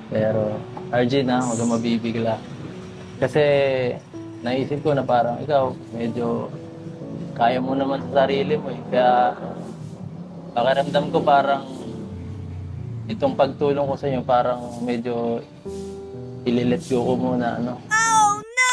Pero, Arjun na, huwag kang mabibigla. Kasi, naisip ko na parang ikaw, medyo kaya mo naman sa sarili mo eh. Kaya, pakiramdam ko parang itong pagtulong ko sa inyo, parang medyo ililet go ko muna, ano. Oh no!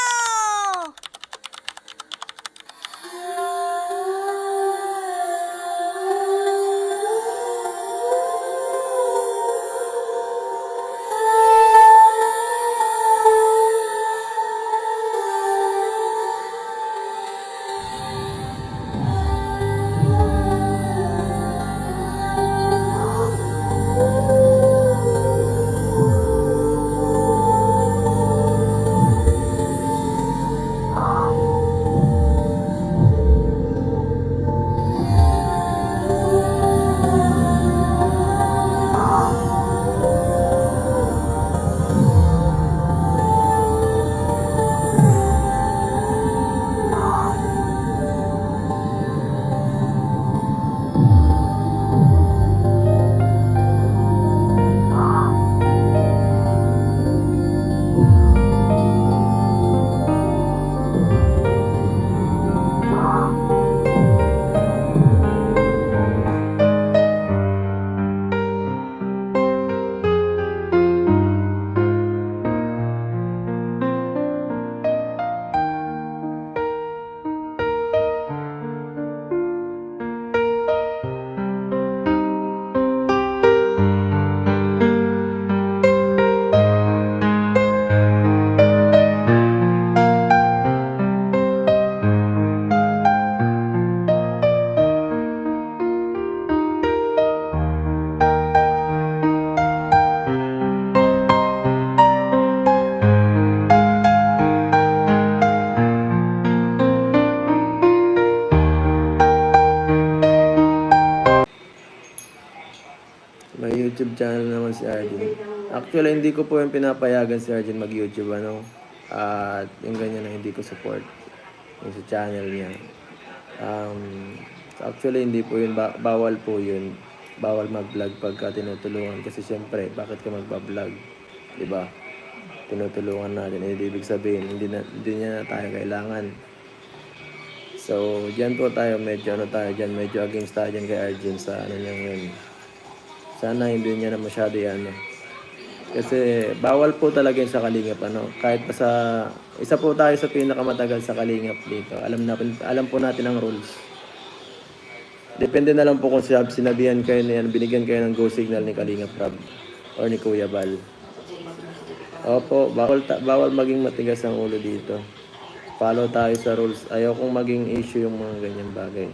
May YouTube channel naman si Arjun. Actually, hindi ko po yung pinapayagan si Arjun mag-YouTube, ano. At yung ganyan na hindi ko support yung sa channel niya. Um, actually, hindi po yun, bawal po yun. Bawal mag-vlog pagka tinutulungan. Kasi syempre, bakit ka magpa-vlog? Diba? Tinutulungan natin. Hindi ibig sabihin, hindi niya na tayo kailangan. So, dyan po tayo, medyo ano tayo dyan, medyo against tayo dyan kay Arjun sa ano niya yun. Sana hindi niya na masyado yan. Kasi bawal po talaga yun sa Kalingap. Ano? Kahit pa sa... Isa po tayo sa pinakamatagal sa Kalingap dito. Alam po natin ang rules. Depende na lang po kung sinabihan kayo na yan, binigyan kayo ng go signal ni Kalingap Rob or ni Kuya Bal. Opo, bawal maging matigas ang ulo dito. Follow tayo sa rules. Ayaw kong maging issue yung mga ganyang bagay.